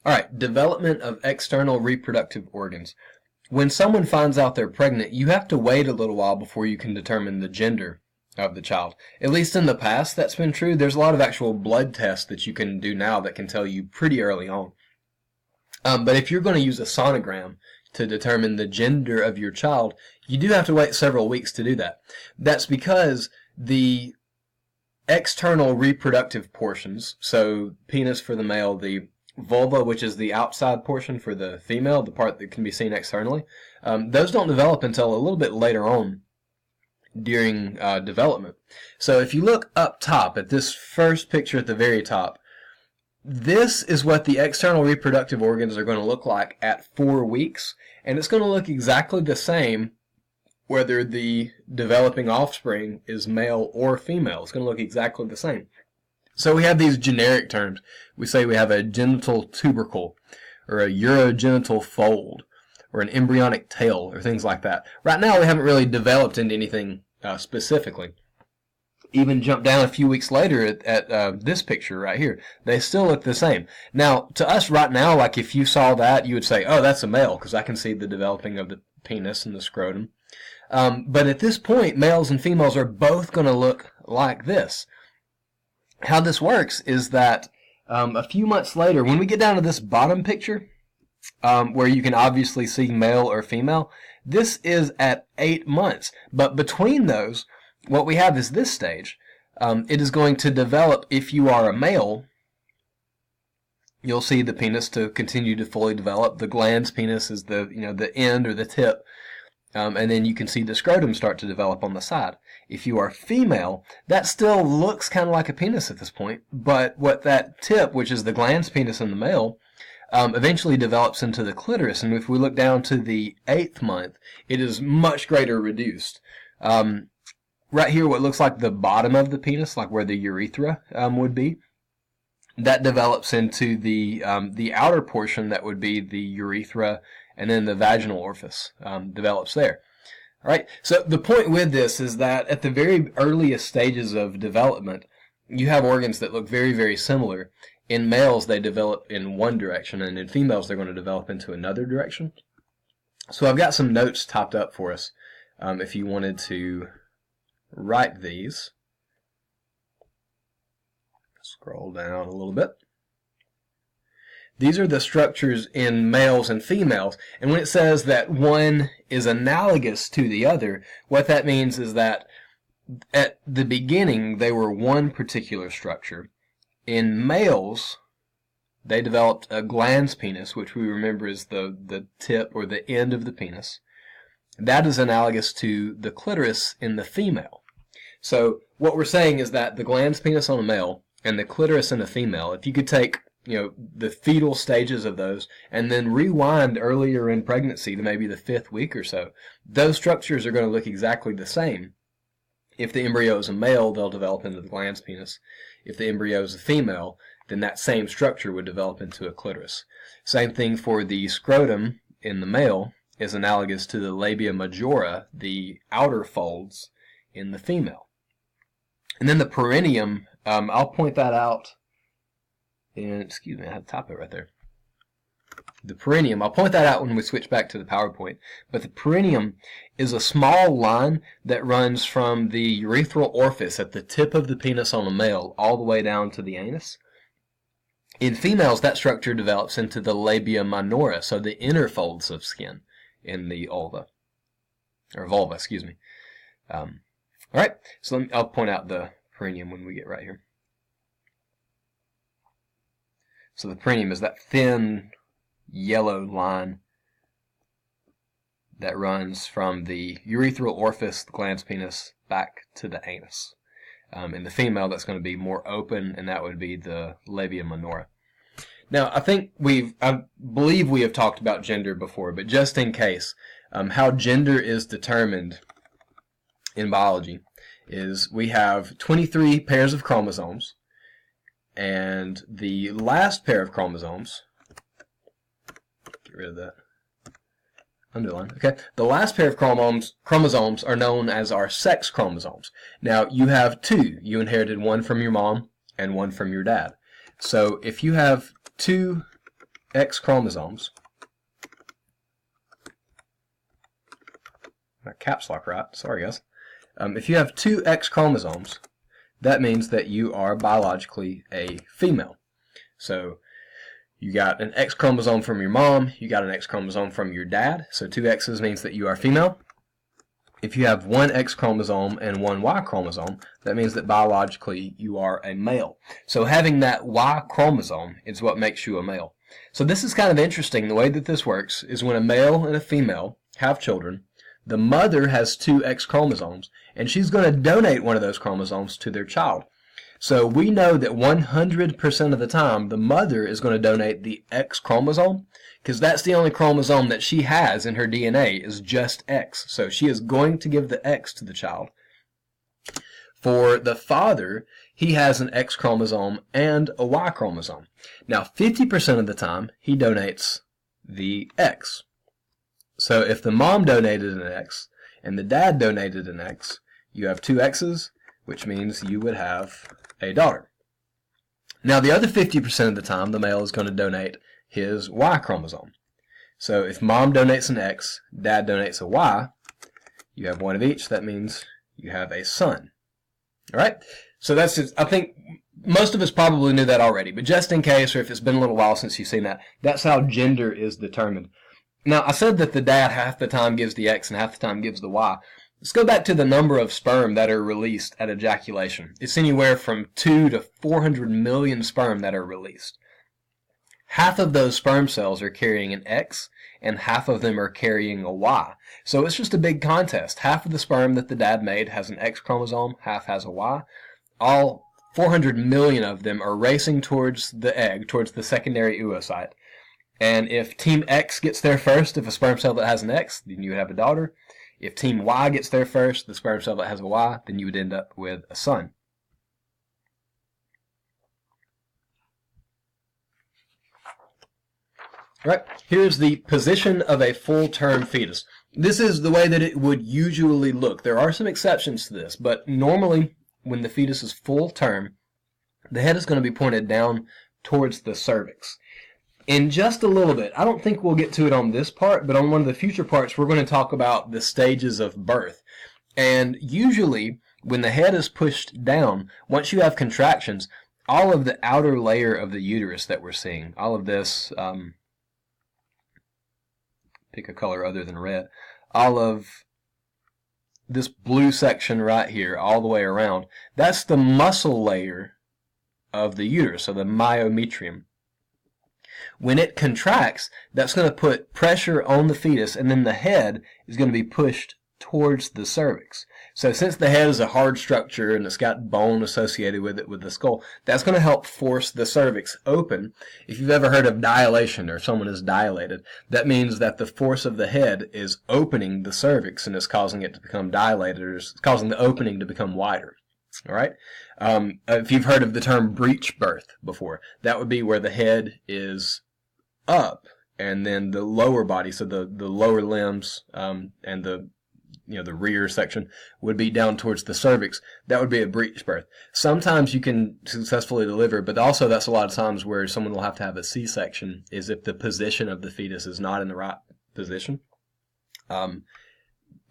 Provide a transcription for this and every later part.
All right, development of external reproductive organs. When someone finds out they're pregnant, you have to wait a little while before you can determine the gender of the child. At least in the past, that's been true. There's a lot of actual blood tests that you can do now that can tell you pretty early on. But if you're going to use a sonogram to determine the gender of your child, you do have to wait several weeks to do that. That's because the external reproductive portions, so penis for the male, the vulva, which is the outside portion for the female, the part that can be seen externally, those don't develop until a little bit later on during development. So if you look up top at this first picture at the very top, this is what the external reproductive organs are going to look like at 4 weeks, and it's going to look exactly the same whether the developing offspring is male or female. It's going to look exactly the same. So we have these generic terms. We say we have a genital tubercle, or a urogenital fold, or an embryonic tail, or things like that. Right now we haven't really developed into anything specifically. Even jump down a few weeks later at this picture right here. They still look the same. Now, to us right now, like if you saw that, you would say, oh, that's a male, because I can see the developing of the penis and the scrotum. But at this point, males and females are both going to look like this. How this works is that a few months later, when we get down to this bottom picture, where you can obviously see male or female, this is at 8 months. But between those, what we have is this stage. It is going to develop, if you are a male, you'll see the penis to continue to fully develop. The glans penis is the end or the tip. And then you can see the scrotum start to develop on the side. If you are female, that still looks kind of like a penis at this point, but what that tip, which is the glans penis in the male, eventually develops into the clitoris. And if we look down to the 8th month, it is much greater reduced. Right here, what looks like the bottom of the penis, like where the urethra would be, that develops into the outer portion that would be the urethra, and then the vaginal orifice develops there. All right. So the point with this is that at the very earliest stages of development, you have organs that look very, very similar. In males, they develop in one direction, and in females, they're going to develop into another direction. So I've got some notes typed up for us if you wanted to write these. Scroll down a little bit. These are the structures in males and females, and when it says that one is analogous to the other, what that means is that at the beginning they were one particular structure. In males, they developed a glans penis, which we remember is the tip or the end of the penis. That is analogous to the clitoris in the female. So what we're saying is that the glans penis on a male and the clitoris in a female, if you could take the fetal stages of those, and then rewind earlier in pregnancy to maybe the 5th week or so, those structures are going to look exactly the same. If the embryo is a male, they'll develop into the glans penis. If the embryo is a female, then that same structure would develop into a clitoris. Same thing for the scrotum in the male is analogous to the labia majora, the outer folds, in the female. And then the perineum, I'll point that out. And excuse me, I had to type it right there. The perineum, I'll point that out when we switch back to the PowerPoint. But the perineum is a small line that runs from the urethral orifice at the tip of the penis on a male all the way down to the anus. In females, that structure develops into the labia minora, so the inner folds of skin in the vulva. All right, so I'll point out the perineum when we get right here. So the perineum is that thin yellow line that runs from the urethral orifice, the glans penis, back to the anus. In the female, that's going to be more open, and that would be the labia minora. Now, I believe we have talked about gender before, but just in case, how gender is determined in biology is we have 23 pairs of chromosomes, and the last pair of chromosomes, get rid of that underline, okay, the last pair of chromosomes are known as our sex chromosomes. Now, you have two. You inherited one from your mom and one from your dad. So if you have two X chromosomes, my caps lock right, sorry guys. If you have 2 X chromosomes, that means that you are biologically a female. So you got an X chromosome from your mom, you got an X chromosome from your dad, so 2 X's means that you are female. If you have 1 X chromosome and 1 Y chromosome, that means that biologically you are a male. So having that Y chromosome is what makes you a male. So this is kind of interesting. The way that this works is when a male and a female have children, the mother has 2 X chromosomes, and she's going to donate one of those chromosomes to their child. So we know that 100% of the time, the mother is going to donate the X chromosome, because that's the only chromosome that she has in her DNA is just X. So she is going to give the X to the child. For the father, he has an X chromosome and a Y chromosome. Now, 50% of the time, he donates the X. So if the mom donated an X and the dad donated an X, you have 2 X's, which means you would have a daughter. Now, the other 50% of the time, the male is going to donate his Y chromosome. So if mom donates an X, dad donates a Y, you have 1 of each. That means you have a son. All right? So that's just, I think most of us probably knew that already, but just in case, or if it's been a little while since you've seen that, that's how gender is determined. Now, I said that the dad half the time gives the X and half the time gives the Y. Let's go back to the number of sperm that are released at ejaculation. It's anywhere from 2 to 400 million sperm that are released. Half of those sperm cells are carrying an X, and half of them are carrying a Y. So it's just a big contest. Half of the sperm that the dad made has an X chromosome, half has a Y. All 400 million of them are racing towards the egg, towards the secondary oocyte. And if Team X gets there first, if a sperm cell that has an X, then you would have a daughter. If Team Y gets there first, the sperm cell that has a Y, then you would end up with a son. All right, here's the position of a full-term fetus. This is the way that it would usually look. There are some exceptions to this, but normally when the fetus is full-term, the head is going to be pointed down towards the cervix. In just a little bit, I don't think we'll get to it on this part, but on one of the future parts, we're going to talk about the stages of birth. And usually, when the head is pushed down, once you have contractions, all of the outer layer of the uterus that we're seeing, all of this, pick a color other than red, all of this blue section right here, all the way around, that's the muscle layer of the uterus, so the myometrium. When it contracts, that's going to put pressure on the fetus, and then the head is going to be pushed towards the cervix. So since the head is a hard structure and it's got bone associated with it, with the skull, that's going to help force the cervix open. If you've ever heard of dilation, or someone is dilated, that means that the force of the head is opening the cervix and is causing it to become dilated, or is causing the opening to become wider. All right. If you've heard of the term breech birth before, that would be where the head is up and then the lower body, so the lower limbs and the rear section would be down towards the cervix. That would be a breech birth. Sometimes you can successfully deliver, but also that's a lot of times where someone will have to have a C-section, is if the position of the fetus is not in the right position.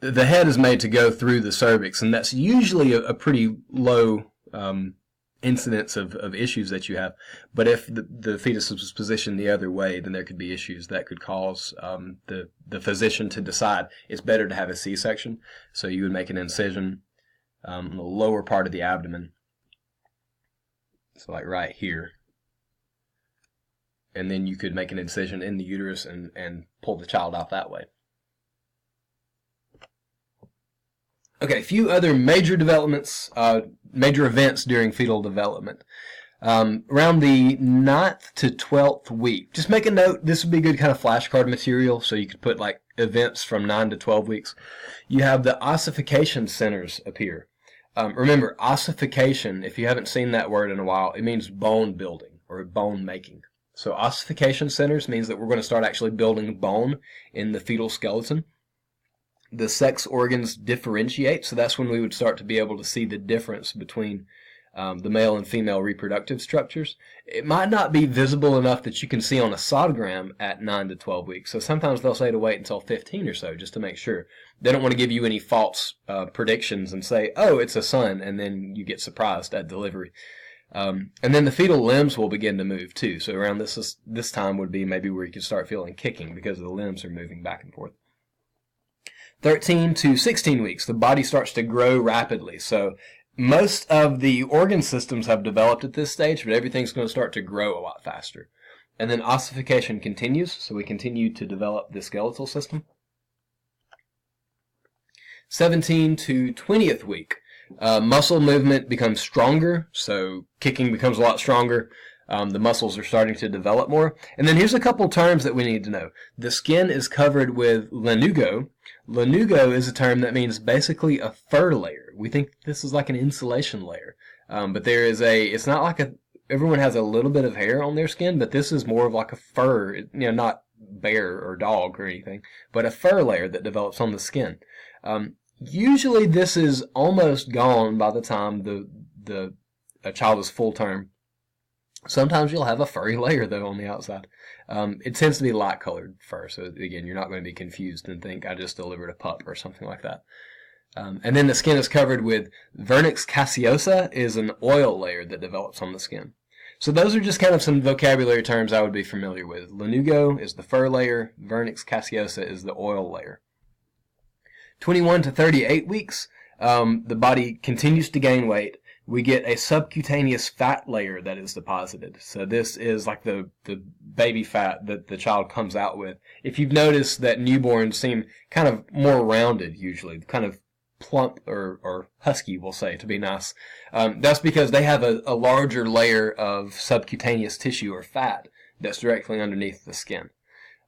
The head is made to go through the cervix, and that's usually a pretty low incidence of issues that you have. But if the fetus was positioned the other way, then there could be issues that could cause the physician to decide it's better to have a C-section. So you would make an incision on the lower part of the abdomen, so like right here. And then you could make an incision in the uterus and pull the child out that way. Okay, a few other major developments, major events during fetal development. Around the 9th to 12th week, just make a note, this would be good kind of flashcard material, so you could put like events from 9 to 12 weeks. You have the ossification centers appear. Remember, ossification, if you haven't seen that word in a while, it means bone building or bone making. So ossification centers means that we're going to start actually building bone in the fetal skeleton. The sex organs differentiate, so that's when we would start to be able to see the difference between the male and female reproductive structures. It might not be visible enough that you can see on a sonogram at 9 to 12 weeks. So sometimes they'll say to wait until 15 or so just to make sure. They don't want to give you any false predictions and say, oh, it's a son, and then you get surprised at delivery. And then the fetal limbs will begin to move too. So around this time would be maybe where you can start feeling kicking because the limbs are moving back and forth. 13 to 16 weeks, the body starts to grow rapidly. So most of the organ systems have developed at this stage, but everything's going to start to grow a lot faster. And then ossification continues, so we continue to develop the skeletal system. 17 to 20th week, muscle movement becomes stronger, so kicking becomes a lot stronger. The muscles are starting to develop more. And then here's a couple terms that we need to know. The skin is covered with lanugo. Lanugo is a term that means basically a fur layer. We think this is like an insulation layer. But there is it's not like everyone has a little bit of hair on their skin, but this is more of like a fur, not bear or dog or anything, but a fur layer that develops on the skin. Usually this is almost gone by the time a child is full term. Sometimes you'll have a furry layer, though, on the outside. It tends to be light-colored fur, so again, you're not going to be confused and think I just delivered a pup or something like that. And then the skin is covered with vernix caseosa, is an oil layer that develops on the skin. So those are just kind of some vocabulary terms I would be familiar with. Lanugo is the fur layer, vernix caseosa is the oil layer. 21 to 38 weeks, the body continues to gain weight. We get a subcutaneous fat layer that is deposited. So this is like the baby fat that the child comes out with. If you've noticed that newborns seem kind of more rounded usually, kind of plump or husky, we'll say, to be nice. That's because they have a larger layer of subcutaneous tissue or fat that's directly underneath the skin.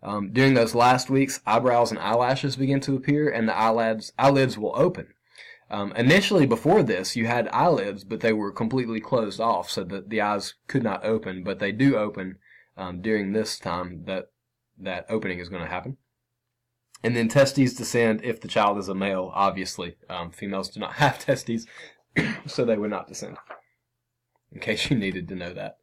During those last weeks, eyebrows and eyelashes begin to appear, and the eyelids will open. Initially, before this, you had eyelids, but they were completely closed off, so that the eyes could not open, but they do open during this time that opening is going to happen. And then testes descend if the child is a male, obviously. Females do not have testes, so they would not descend, in case you needed to know that.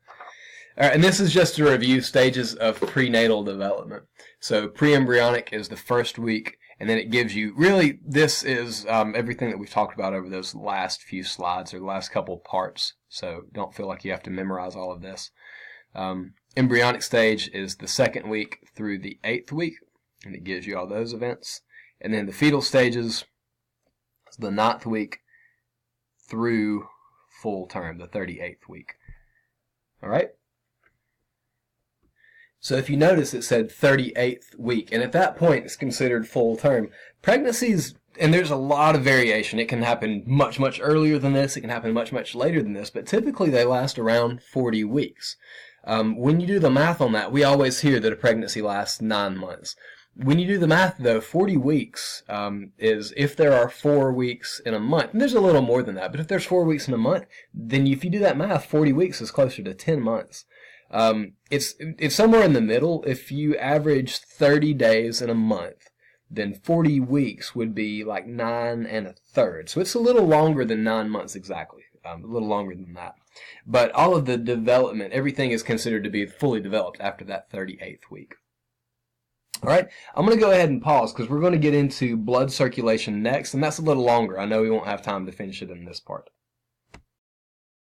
All right, and this is just to review stages of prenatal development. So preembryonic is the first week, and then it gives you, really, this is everything that we've talked about over those last few slides, or the last couple parts, so don't feel like you have to memorize all of this. Embryonic stage is the second week through the 8th week, and it gives you all those events. And then the fetal stages is the 9th week through full term, the 38th week. All right? So if you notice, it said 38th week, and at that point, it's considered full term. Pregnancies, and there's a lot of variation. It can happen much, much earlier than this. It can happen much, much later than this, but typically they last around 40 weeks. When you do the math on that, we always hear that a pregnancy lasts 9 months. When you do the math, though, 40 weeks is if there are 4 weeks in a month. And there's a little more than that, but if there's 4 weeks in a month, then if you do that math, 40 weeks is closer to 10 months. It's somewhere in the middle. If you average 30 days in a month, then 40 weeks would be like 9 1/3. So it's a little longer than 9 months exactly, a little longer than that. But all of the development, everything is considered to be fully developed after that 38th week. All right, I'm going to go ahead and pause because we're going to get into blood circulation next, and that's a little longer. I know we won't have time to finish it in this part.